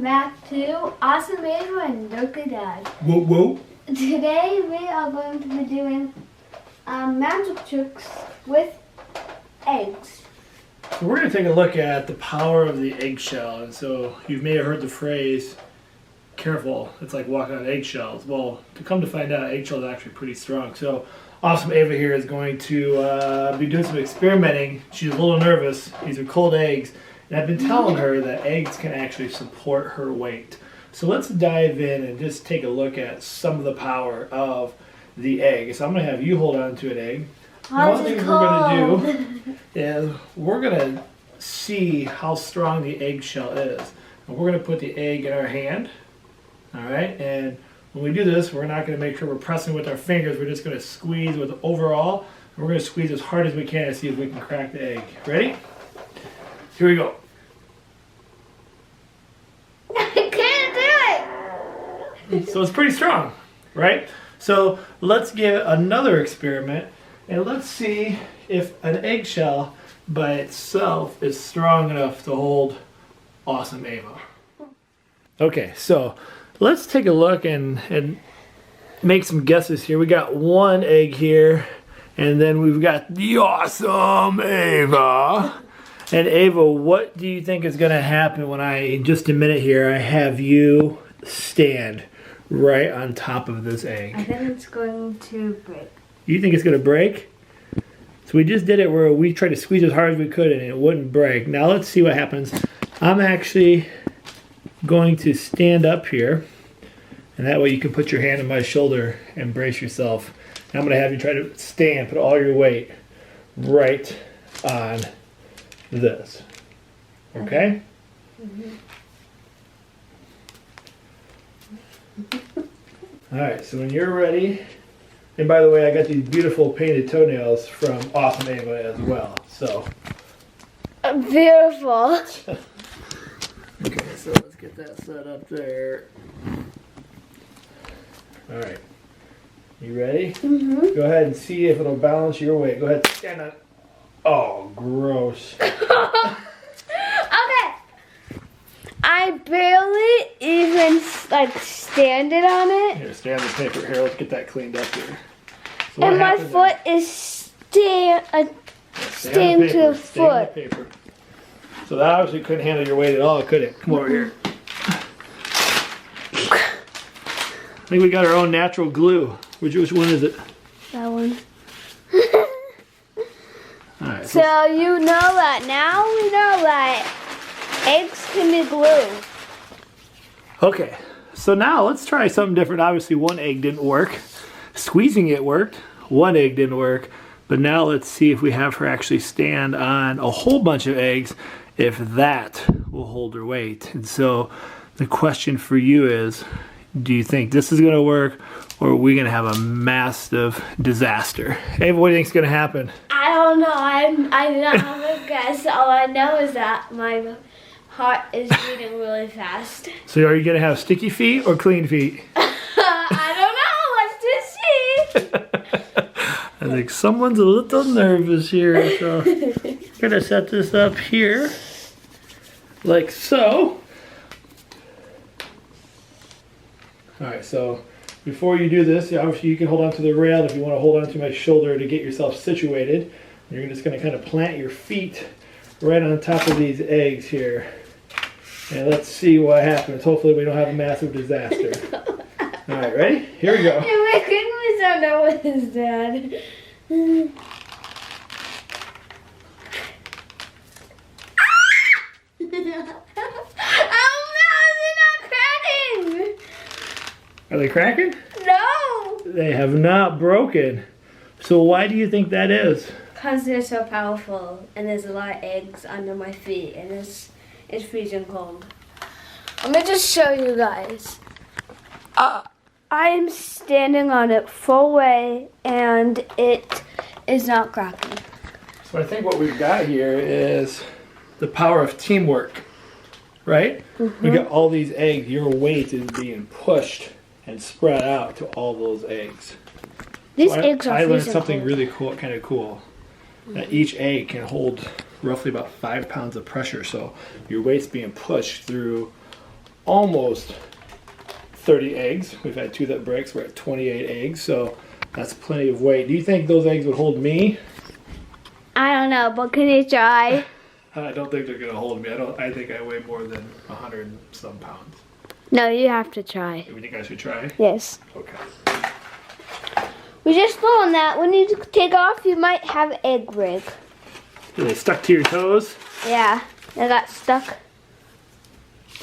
welcome back to Awesome Ava and Dorky Dad. Whoa, whoa. Today we are going to be doing magic tricks with eggs. So we're going to take a look at the power of the eggshell. And so you may have heard the phrase, careful, it's like walking on eggshells. Well, to come to find out, eggshells are actually pretty strong. So Awesome Ava here is going to be doing some experimenting. She's a little nervous. These are cold eggs. And I've been telling her that eggs can actually support her weight. So let's dive in and just take a look at some of the power of the egg. So I'm going to have you hold on to an egg. Now, one thing we're going to do is we're going to see how strong the eggshell is. And we're going to put the egg in our hand. All right, and when we do this, we're not going to make sure we're pressing with our fingers. We're just going to squeeze with overall. And we're going to squeeze as hard as we can to see if we can crack the egg. Ready? Here we go. So it's pretty strong, right? So let's give another experiment and let's see if an eggshell by itself is strong enough to hold Awesome Ava. Okay, so let's take a look and make some guesses here. We got one egg here, and then we've got the Awesome Ava. And Ava, what do you think is going to happen when in just a minute here, I have you stand right on top of this egg? I think it's going to break. You think it's going to break? So we just did it where we tried to squeeze as hard as we could and it wouldn't break. Now let's see what happens. I'm actually going to stand up here, and that way you can put your hand on my shoulder and brace yourself. And I'm going to have you try to stand, put all your weight right on this. Okay? Mm-hmm. Alright, so when you're ready, and by the way, I got these beautiful painted toenails from Awesome Ava as well, so. Beautiful. Okay, so let's get that set up there. Alright, you ready? Mm-hmm. Go ahead and see if it'll balance your weight. Go ahead, stand on. Oh, gross. Okay. I barely even standed on it. Here, stand the paper. Here, let's get that cleaned up here. So and my foot is staying to the foot. Paper. So that obviously couldn't handle your weight at all, could it? Come over here. I think we got our own natural glue. Which one is it? That one. All right. So you know that now we know that eggs can be glue. Okay, so now let's try something different. Obviously one egg didn't work. Squeezing it worked. One egg didn't work. But now let's see if we have her actually stand on a whole bunch of eggs, if that will hold her weight. And so the question for you is, do you think this is going to work, or are we going to have a massive disaster? Ava, what do you think is going to happen? I don't know. I do not have a guess. All I know is that my heart is beating really fast. So are you going to have sticky feet or clean feet? I don't know. Let's just see. I think someone's a little nervous here. So I'm going to set this up here, like so. Alright, so before you do this, obviously you can hold on to the rail if you want to hold on to my shoulder to get yourself situated. You're just going to kind of plant your feet right on top of these eggs here. And let's see what happens. Hopefully we don't have a massive disaster. Alright, ready? Here we go. You're making me so nervous, Dad. Are they cracking? No! They have not broken. So why do you think that is? Because they're so powerful, and there's a lot of eggs under my feet, and it's freezing cold. Let me just show you guys. I'm standing on it full way, and it is not cracking. So I think what we've got here is the power of teamwork, right? Mm-hmm. We got all these eggs. Your weight is being pushed and spread out to all those eggs. These eggs are I learned freezing something cold. really cool, kind of cool. That each egg can hold roughly about 5 pounds of pressure. So your weight's being pushed through almost 30 eggs. We've had 2 that breaks. We're at 28 eggs, so that's plenty of weight. Do you think those eggs would hold me? I don't know, but can you try? I don't think they're gonna hold me. I think I weigh more than 100 and some pounds. No, you have to try. You think I should try? Yes. Okay. We just learned that when you take off, you might have egg rig. Are they stuck to your toes? Yeah, they got stuck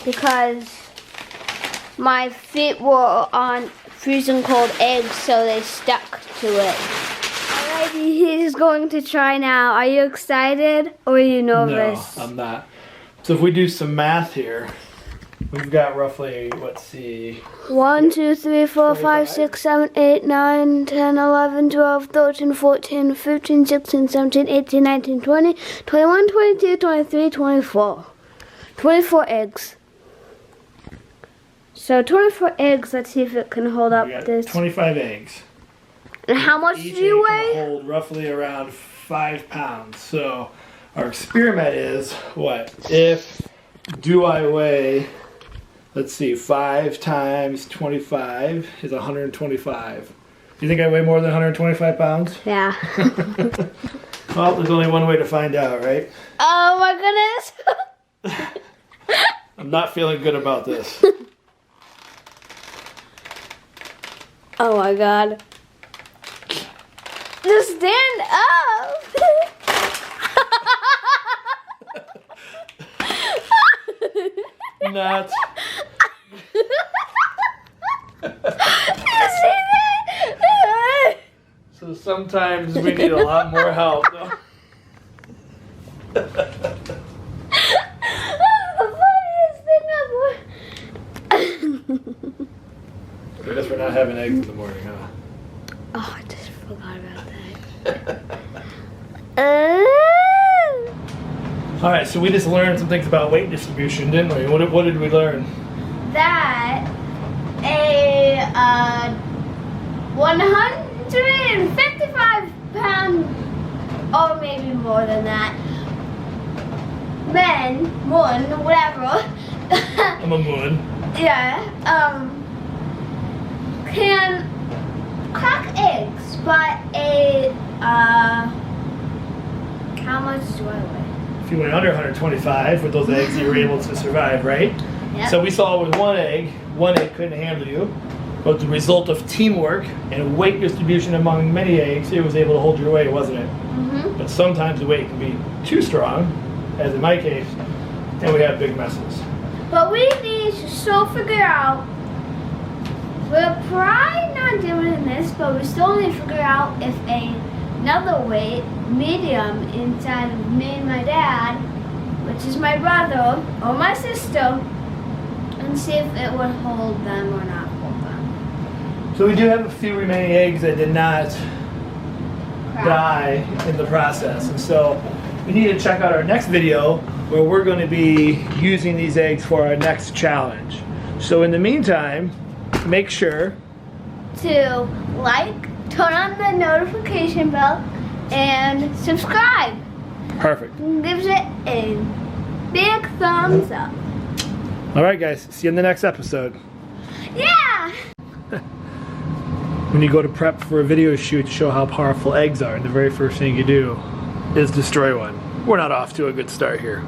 because my feet were on freezing cold eggs, so they stuck to it. Alrighty, he's going to try now. Are you excited or are you nervous? No, I'm not. So if we do some math here, we've got roughly, let's see. 1, 2, 3, 4, 5, 6, 7, 8, 9, 10, 11, 12, 13, 14, 15, 16, 17, 18, 19, 20, 21, 22, 23, 24. 24 eggs. So 24 eggs, let's see if it can hold up We got this. 25 eggs. And how much Each do you egg can weigh? hold roughly around 5 pounds. So our experiment is what? Do I weigh, let's see, 5 times 25 is 125. Do you think I weigh more than 125 pounds? Yeah. Well, there's only one way to find out, right? Oh my goodness. I'm not feeling good about this. Oh my god. Just stand up. Not. You see that? So sometimes we need a lot more help, though. That's the funniest thing ever. I guess we're not having eggs in the morning, huh? Oh, I just forgot about that. All right, so we just learned some things about weight distribution, didn't we? What did we learn? That a 155 pound, or maybe more than that, whatever. I'm a moon. Yeah, can crack eggs, but how much do I weigh? If you went under 125 with those eggs, you were able to survive, right? Yep. So we saw with one egg couldn't handle you, but the result of teamwork and weight distribution among many eggs, it was able to hold your weight, wasn't it? Mm-hmm. But sometimes the weight can be too strong, as in my case, and we have big messes. But we need to still figure out, we're probably not doing this, but we still need to figure out if another weight, medium, inside of me and my dad, which is my brother or my sister, and see if it would hold them or not hold them. So we do have a few remaining eggs that did not die in the process. And so we need to check out our next video where we're going to be using these eggs for our next challenge. So in the meantime, make sure To like, turn on the notification bell, and subscribe. Perfect. Gives it a big thumbs up. All right, guys. See you in the next episode. Yeah! When you go to prep for a video shoot to show how powerful eggs are, the very first thing you do is destroy one. We're not off to a good start here.